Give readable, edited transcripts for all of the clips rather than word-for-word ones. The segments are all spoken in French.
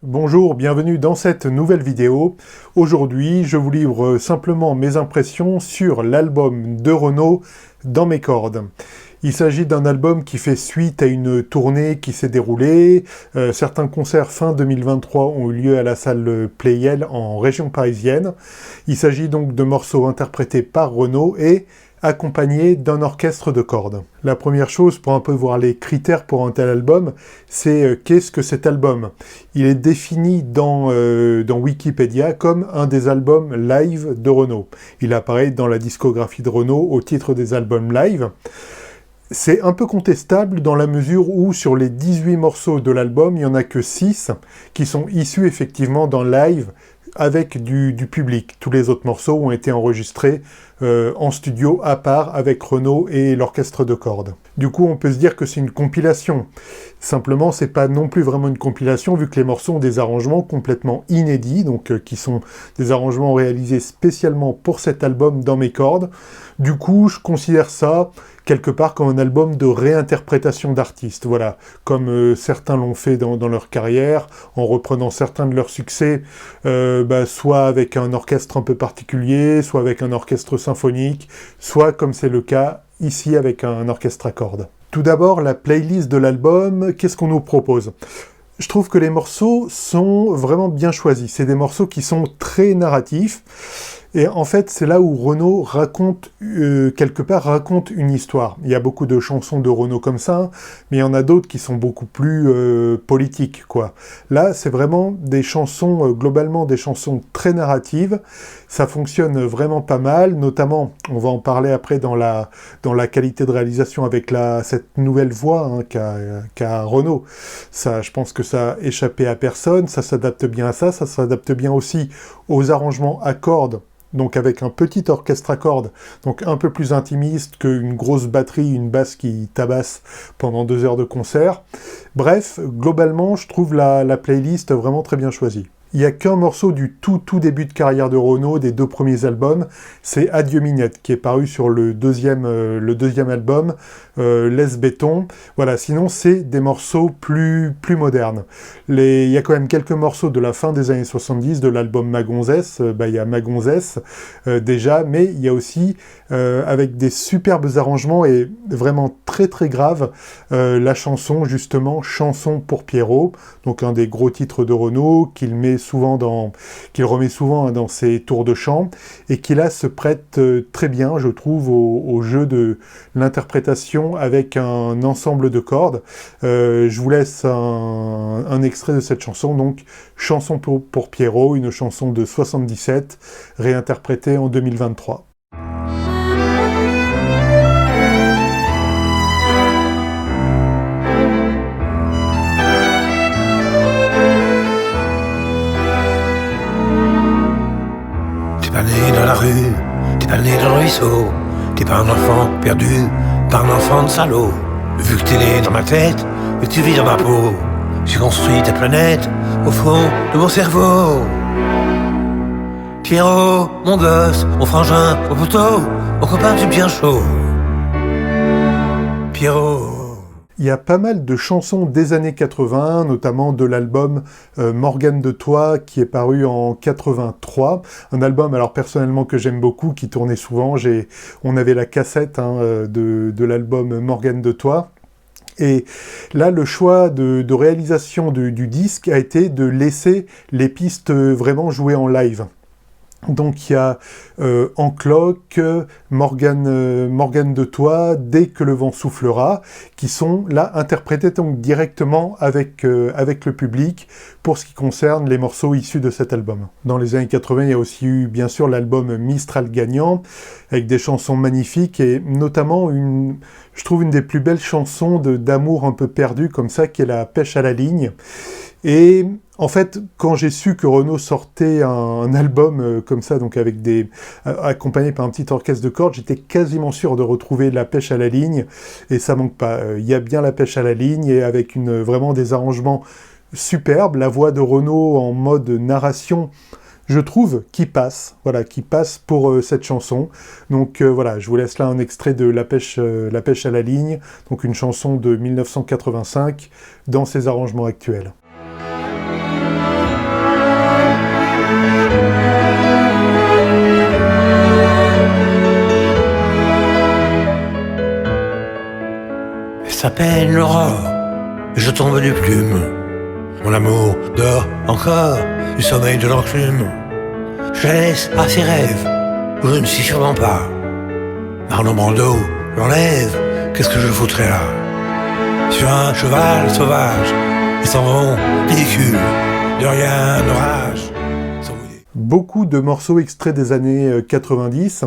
Bonjour, bienvenue dans cette nouvelle vidéo. Aujourd'hui, je vous livre simplement mes impressions sur l'album de Renaud Dans mes cordes. Il s'agit d'un album qui fait suite à une tournée qui s'est déroulée. Certains concerts fin 2023 ont eu lieu à la salle Pleyel en région parisienne. Il s'agit donc de morceaux interprétés par Renaud et accompagné d'un orchestre de cordes. La première chose, pour un peu voir les critères pour un tel album, c'est qu'est-ce que cet album? Il est défini dans Wikipédia comme un des albums live de Renaud. Il apparaît dans la discographie de Renaud au titre des albums live. C'est un peu contestable dans la mesure où sur les 18 morceaux de l'album, il n'y en a que 6 qui sont issus effectivement d'un live avec du public. Tous les autres morceaux ont été enregistrés en studio à part avec Renaud et l'orchestre de cordes. Du coup, on peut se dire que c'est une compilation. Simplement, c'est pas non plus vraiment une compilation vu que les morceaux ont des arrangements complètement inédits, donc qui sont des arrangements réalisés spécialement pour cet album Dans mes cordes. Du coup, je considère ça quelque part comme un album de réinterprétation d'artistes. Voilà, comme certains l'ont fait dans leur carrière, en reprenant certains de leurs succès, soit avec un orchestre un peu particulier, soit avec un orchestre symphonique, soit comme c'est le cas ici avec un orchestre à cordes. Tout d'abord, la playlist de l'album, qu'est-ce qu'on nous propose ? Je trouve que les morceaux sont vraiment bien choisis. C'est des morceaux qui sont très narratifs. Et en fait, c'est là où Renaud raconte, quelque part, raconte une histoire. Il y a beaucoup de chansons de Renaud comme ça, mais il y en a d'autres qui sont beaucoup plus politiques, quoi. Là, c'est vraiment des chansons, globalement, des chansons très narratives. Ça fonctionne vraiment pas mal, notamment, on va en parler après dans la qualité de réalisation avec cette nouvelle voix qu'a Renaud. Ça, je pense que ça a échappé à personne, ça s'adapte bien à ça s'adapte bien aussi aux arrangements à cordes, donc avec un petit orchestre à cordes, donc un peu plus intimiste qu'une grosse batterie, une basse qui tabasse pendant 2 heures de concert. Bref, globalement, je trouve la playlist vraiment très bien choisie. Il n'y a qu'un morceau du tout début de carrière de Renaud, des 2 premiers albums, c'est Adieu Minette, qui est paru sur le deuxième album, Laisse Béton. Voilà, sinon c'est des morceaux plus modernes. Il y a quand même quelques morceaux de la fin des années 70, de l'album Ma Gonzesse, il y a Ma Gonzesse déjà, mais il y a aussi, avec des superbes arrangements et vraiment très graves, la chanson, justement, Chanson pour Pierrot, donc un des gros titres de Renaud, qu'il remet souvent dans ses tours de chant, et qui là se prête très bien, je trouve, au jeu de l'interprétation avec un ensemble de cordes. Je vous laisse un extrait de cette chanson, donc Chanson pour Pierrot, une chanson de 77, réinterprétée en 2023. T'es pas né dans la rue, t'es pas né dans le ruisseau, t'es pas un enfant perdu, pas un enfant de salaud. Vu que t'es né dans ma tête, et que tu vis dans ma peau, j'ai construit ta planète au fond de mon cerveau. Pierrot, mon gosse, mon frangin, mon poteau, mon copain du bien chaud. Pierrot. Il y a pas mal de chansons des années 80, notamment de l'album Morgane de Toi, qui est paru en 83. Un album, alors personnellement, que j'aime beaucoup, qui tournait souvent. On avait la cassette de l'album Morgane de Toi. Et là, le choix de réalisation du disque a été de laisser les pistes vraiment jouer en live. Donc il y a En cloque, Morgane de Toi, Dès que le vent soufflera, qui sont là interprétés donc directement avec le public pour ce qui concerne les morceaux issus de cet album. Dans les années 80, il y a aussi eu bien sûr l'album Mistral gagnant, avec des chansons magnifiques et notamment je trouve une des plus belles chansons d'amour un peu perdu comme ça, qui est La pêche à la ligne. Et en fait, quand j'ai su que Renaud sortait un album comme ça, donc accompagné par un petit orchestre de cordes, j'étais quasiment sûr de retrouver La pêche à la ligne, et ça manque pas. Il y a bien La pêche à la ligne, et avec vraiment des arrangements superbes, la voix de Renaud en mode narration, je trouve, qui passe pour cette chanson. Donc voilà, je vous laisse là un extrait de La pêche à la ligne, donc une chanson de 1985, dans ses arrangements actuels. peine l'aurore, et je tombe des plumes. Mon amour dort encore du sommeil de l'enclume. Je la laisse à ses rêves, où je ne suis sûrement pas. Marlon Brando l'enlève, qu'est-ce que je foutrais là? Sur un cheval sauvage, ils s'en vont ridicules, de rien de rage. Beaucoup de morceaux extraits des années 90,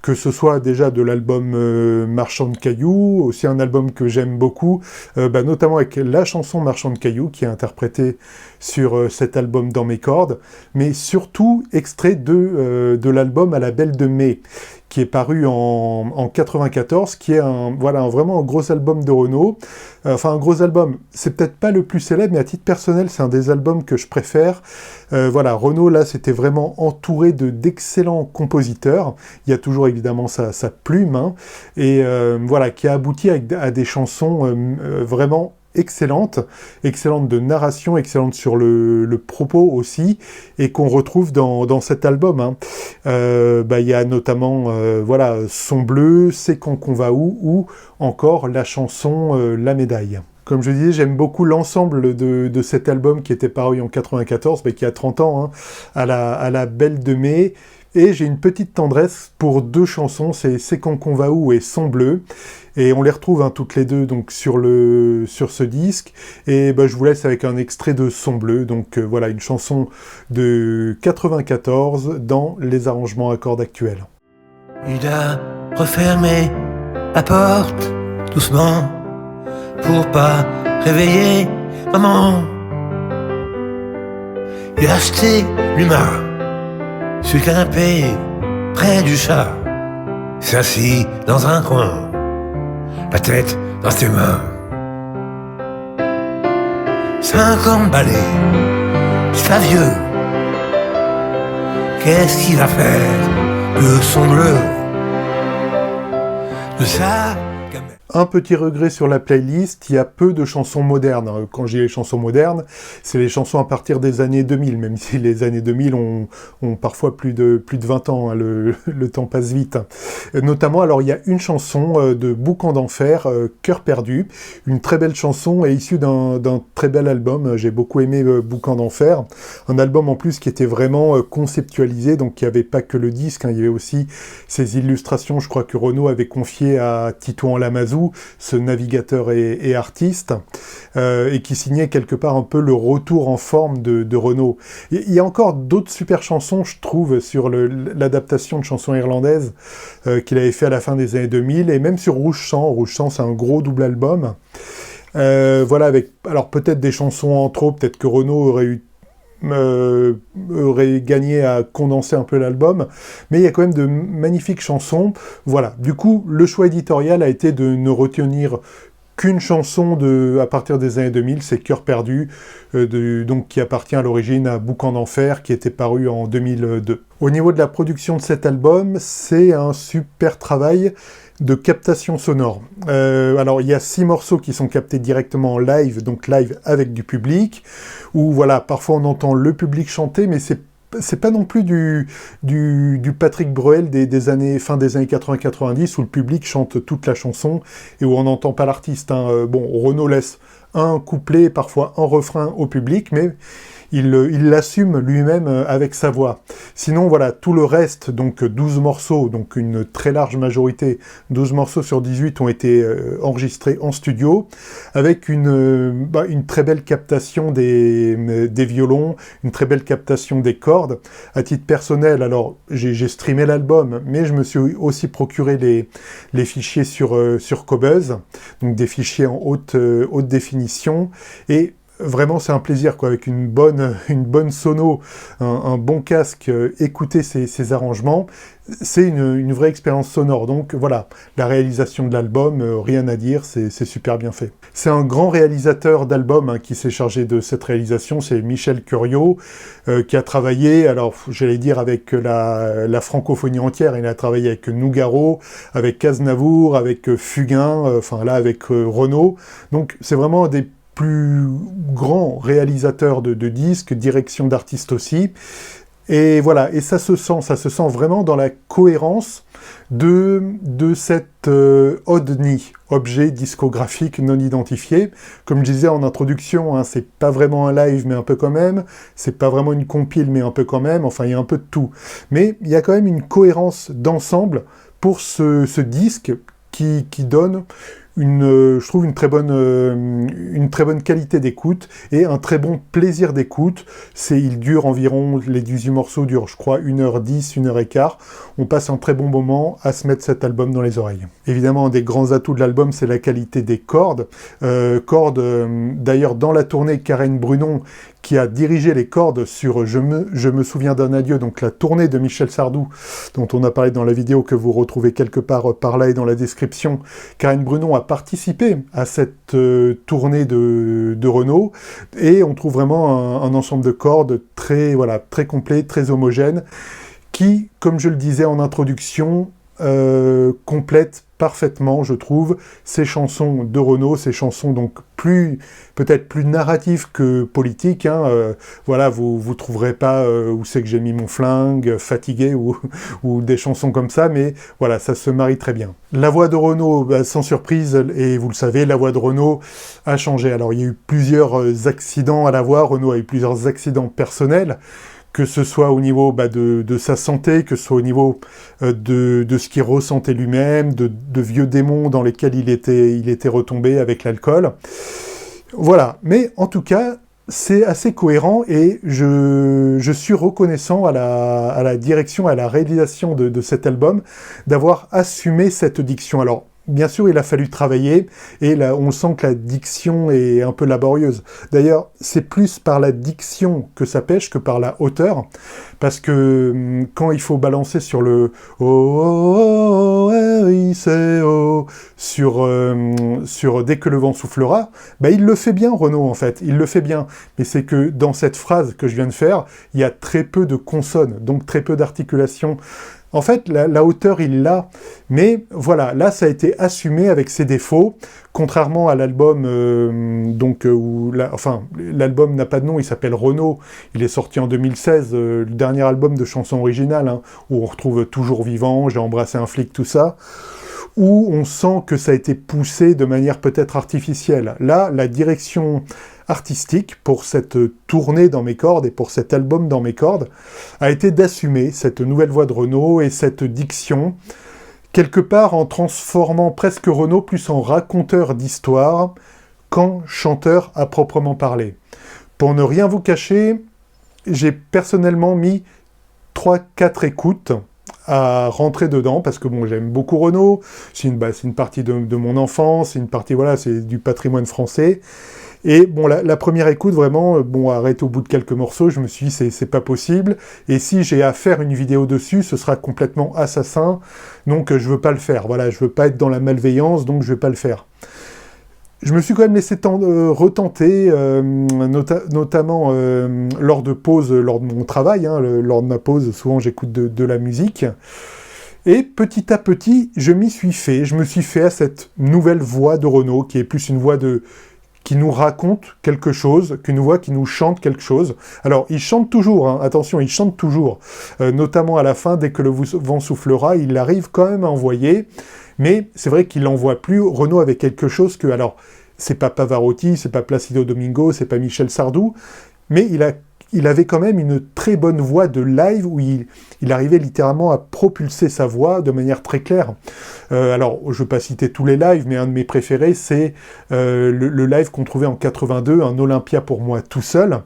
que ce soit déjà de l'album Marchand de Cailloux, aussi un album que j'aime beaucoup, notamment avec la chanson Marchand de Cailloux qui est interprétée sur cet album Dans mes cordes, mais surtout extrait de l'album À la Belle de Mai, qui est paru en 94, qui est vraiment un gros album de Renaud. Enfin, un gros album, c'est peut-être pas le plus célèbre, mais à titre personnel, c'est un des albums que je préfère. Renaud, là, c'était vraiment entouré d'excellents compositeurs. Il y a toujours, évidemment, sa plume, hein, et qui a abouti à des chansons vraiment excellente de narration, excellente sur le propos aussi, et qu'on retrouve dans cet album. Hein. Y a notamment Son bleu, C'est quand qu'on va où, ou encore la chanson La médaille. Comme je disais, j'aime beaucoup l'ensemble de cet album qui était paru en 94, mais qui a 30 ans, hein, à la Belle de Mai. Et j'ai une petite tendresse pour deux chansons, c'est quand qu'on va où et Son bleu. Et on les retrouve toutes les deux donc sur ce disque. Et je vous laisse avec un extrait de Son bleu. Donc une chanson de 94 dans les arrangements à cordes actuels. Il a refermé la porte doucement pour pas réveiller maman. Il a acheté l'humain sur le canapé près du chat. S'est assis dans un coin, la tête dans ses mains. 50 balais, c'est pas vieux. Qu'est-ce qu'il va faire de son bleu, de sa gamelle? Un petit regret sur la playlist, il y a peu de chansons modernes. Quand je dis les chansons modernes, c'est les chansons à partir des années 2000, même si les années 2000 ont parfois plus de 20 ans, hein, le temps passe vite. Notamment, alors il y a une chanson de Boucan d'Enfer, Cœur perdu, une très belle chanson et issue d'un très bel album. J'ai beaucoup aimé Boucan d'Enfer, un album en plus qui était vraiment conceptualisé, donc il n'y avait pas que le disque, hein, il y avait aussi ces illustrations, je crois que Renaud avait confié à Titouan Lamazou, ce navigateur et artiste, et qui signait quelque part un peu le retour en forme de Renaud. Il y a encore d'autres super chansons, je trouve, sur l'adaptation de chansons irlandaises qu'il avait fait à la fin des années 2000, et même sur Rouge Sang. Rouge Sang, c'est un gros double album. Avec alors peut-être des chansons en trop, peut-être que Renaud aurait gagné à condenser un peu l'album, mais il y a quand même de magnifiques chansons. Voilà, du coup, le choix éditorial a été de ne retenir qu'une chanson à partir des années 2000, c'est Cœur perdu, donc qui appartient à l'origine à Boucan d'Enfer, qui était paru en 2002. Au niveau de la production de cet album, c'est un super travail de captation sonore. Alors il y a 6 morceaux qui sont captés directement en live, donc live avec du public, où parfois on entend le public chanter, mais c'est pas non plus du Patrick Bruel fin des années 80-90, où le public chante toute la chanson et où on n'entend pas l'artiste. Hein. Renaud laisse un couplet, parfois un refrain au public, mais il l'assume lui-même avec sa voix. Sinon, tout le reste, donc 12 morceaux, donc une très large majorité, 12 morceaux sur 18 ont été enregistrés en studio, avec une très belle captation des violons, une très belle captation des cordes. À titre personnel, alors, j'ai streamé l'album, mais je me suis aussi procuré les fichiers sur Cobuzz, donc des fichiers en haute définition, et vraiment, c'est un plaisir, avec une bonne sono, un bon casque, écouter ces arrangements, c'est une vraie expérience sonore. Donc voilà, la réalisation de l'album, rien à dire, c'est super bien fait. C'est un grand réalisateur d'albums, hein, qui s'est chargé de cette réalisation, c'est Michel Curiot, qui a travaillé, alors j'allais dire avec la francophonie entière, il a travaillé avec Nougaro, avec Aznavour, avec Fugain, avec Renaud. Donc c'est vraiment des plus grand réalisateur de disques, direction d'artistes aussi. Et voilà, et ça se sent vraiment dans la cohérence de cette ODNI, objet discographique non identifié. Comme je disais en introduction, hein, c'est pas vraiment un live, mais un peu quand même. C'est pas vraiment une compile, mais un peu quand même. Enfin, il y a un peu de tout. Mais il y a quand même une cohérence d'ensemble pour ce disque qui donne je trouve une très bonne qualité d'écoute et un très bon plaisir d'écoute. Il dure environ, les 18 morceaux durent, je crois, 1h10, 1h15. On passe un très bon moment à se mettre cet album dans les oreilles. Évidemment, un des grands atouts de l'album, c'est la qualité des cordes. D'ailleurs, dans la tournée, Karen Brunon, qui a dirigé les cordes sur Je me souviens d'un adieu, donc la tournée de Michel Sardou, dont on a parlé dans la vidéo que vous retrouvez quelque part par là et dans la description. Karen Brunon a participé à cette tournée de Renaud, et on trouve vraiment un ensemble de cordes très complet, très homogène, qui, comme je le disais en introduction, complète parfaitement, je trouve, ces chansons de Renaud, ces chansons donc peut-être plus narratives que politiques. Hein, voilà, vous trouverez pas Où c'est que j'ai mis mon flingue, Fatigué ou des chansons comme ça, mais voilà, ça se marie très bien. La voix de Renaud, sans surprise, et vous le savez, la voix de Renaud a changé. Alors il y a eu plusieurs accidents à la voix, Renaud a eu plusieurs accidents personnels, que ce soit au niveau de sa santé, que ce soit au niveau de ce qu'il ressentait lui-même, de vieux démons dans lesquels il était retombé avec l'alcool. Voilà, mais en tout cas, c'est assez cohérent et je suis reconnaissant à la direction, à la réalisation de cet album, d'avoir assumé cette diction. Alors, bien sûr, il a fallu travailler, et là, on sent que la diction est un peu laborieuse. D'ailleurs, c'est plus par la diction que ça pêche que par la hauteur, parce que quand il faut balancer sur le « oh, R-I-C-O » sur Dès que le vent soufflera, il le fait bien, Renaud, en fait, il le fait bien. Mais c'est que dans cette phrase que je viens de faire, il y a très peu de consonnes, donc très peu d'articulation. En fait, la hauteur, il l'a, mais voilà, là, ça a été assumé avec ses défauts, contrairement à l'album, l'album n'a pas de nom, il s'appelle Renaud, il est sorti en 2016, le dernier album de chansons originales, hein, où on retrouve Toujours vivant, J'ai embrassé un flic, tout ça, où on sent que ça a été poussé de manière peut-être artificielle. Là, la direction artistique pour cette tournée dans mes cordes et pour cet album dans mes cordes a été d'assumer cette nouvelle voix de Renaud et cette diction, quelque part en transformant presque Renaud plus en raconteur d'histoire qu'en chanteur à proprement parler. Pour ne rien vous cacher, j'ai personnellement mis 3-4 écoutes à rentrer dedans, parce que bon, j'aime beaucoup Renaud, c'est une partie de mon enfance, c'est une partie, voilà, c'est du patrimoine français. Et bon, la première écoute, vraiment, arrête au bout de quelques morceaux, je me suis dit, c'est pas possible, et si j'ai à faire une vidéo dessus, ce sera complètement assassin, donc je veux pas le faire, voilà, je veux pas être dans la malveillance, donc je vais pas le faire. Je me suis quand même laissé retenter, notamment lors de pauses, lors de mon travail, hein, lors de ma pause, souvent j'écoute de la musique, et petit à petit, je me suis fait à cette nouvelle voix de Renaud, qui est plus une voix qui nous raconte quelque chose, qu'une voix qui nous chante quelque chose. Alors, il chante toujours, hein, attention, il chante toujours, notamment à la fin, Dès que le vent soufflera, il arrive quand même à envoyer, mais c'est vrai qu'il n'envoie plus. Renaud avait quelque chose que, alors, c'est pas Pavarotti, c'est pas Placido Domingo, c'est pas Michel Sardou, mais il avait quand même une très bonne voix de live où il arrivait littéralement à propulser sa voix de manière très claire. Alors, je ne veux pas citer tous les lives, mais un de mes préférés, c'est le live qu'on trouvait en 82, un Olympia pour moi tout seul,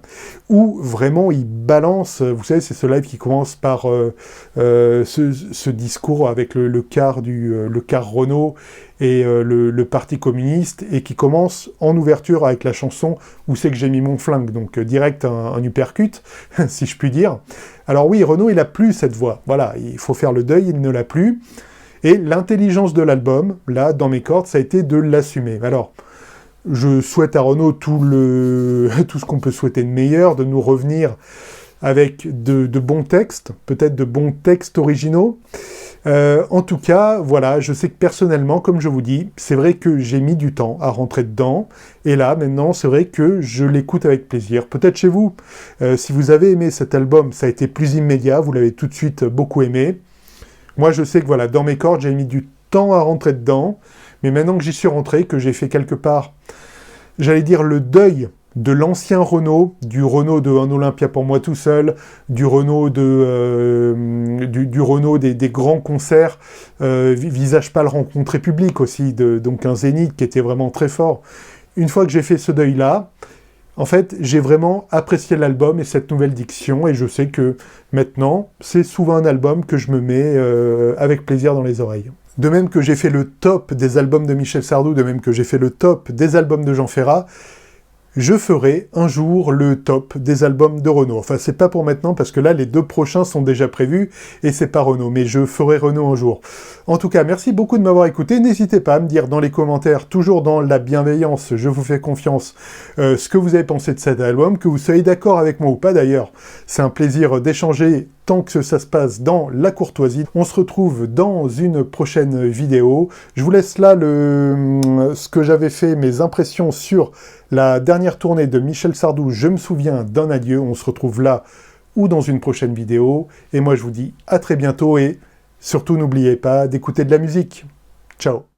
où vraiment il balance, vous savez, c'est ce live qui commence par ce discours avec le quart Renaud et le Parti communiste, et qui commence en ouverture avec la chanson « Où c'est que j'ai mis mon flingue ?» Donc direct un uppercut, si je puis dire. Alors oui, Renaud, il a plus cette voix. Voilà, il faut faire le deuil, il ne l'a plus. Et l'intelligence de l'album, là, dans mes cordes, ça a été de l'assumer. Alors, je souhaite à Renaud tout ce qu'on peut souhaiter de meilleur, de nous revenir avec de bons textes, peut-être de bons textes originaux. En tout cas, voilà, je sais que personnellement, comme je vous dis, c'est vrai que j'ai mis du temps à rentrer dedans, et là, maintenant, c'est vrai que je l'écoute avec plaisir. Peut-être chez vous, si vous avez aimé cet album, ça a été plus immédiat, vous l'avez tout de suite beaucoup aimé. Moi, je sais que voilà, dans mes cordes, j'ai mis du temps à rentrer dedans, mais maintenant que j'y suis rentré, que j'ai fait quelque part, j'allais dire le deuil de l'ancien Renaud, du Renaud de Un Olympia pour moi tout seul, du Renaud, du Renaud des grands concerts, Visage pâle rencontré public aussi, donc un Zénith qui était vraiment très fort. Une fois que j'ai fait ce deuil-là, en fait, j'ai vraiment apprécié l'album et cette nouvelle diction, et je sais que maintenant, c'est souvent un album que je me mets avec plaisir dans les oreilles. De même que j'ai fait le top des albums de Michel Sardou, de même que j'ai fait le top des albums de Jean Ferrat, je ferai un jour le top des albums de Renaud. Enfin, c'est pas pour maintenant, parce que là, les 2 prochains sont déjà prévus, et c'est pas Renaud, mais je ferai Renaud un jour. En tout cas, merci beaucoup de m'avoir écouté. N'hésitez pas à me dire dans les commentaires, toujours dans la bienveillance, je vous fais confiance, ce que vous avez pensé de cet album, que vous soyez d'accord avec moi ou pas d'ailleurs. C'est un plaisir d'échanger tant que ça se passe dans la courtoisie. On se retrouve dans une prochaine vidéo. Je vous laisse là ce que j'avais fait, mes impressions sur la dernière tournée de Michel Sardou, Je me souviens d'un adieu. On se retrouve là ou dans une prochaine vidéo. Et moi, je vous dis à très bientôt et surtout, n'oubliez pas d'écouter de la musique. Ciao.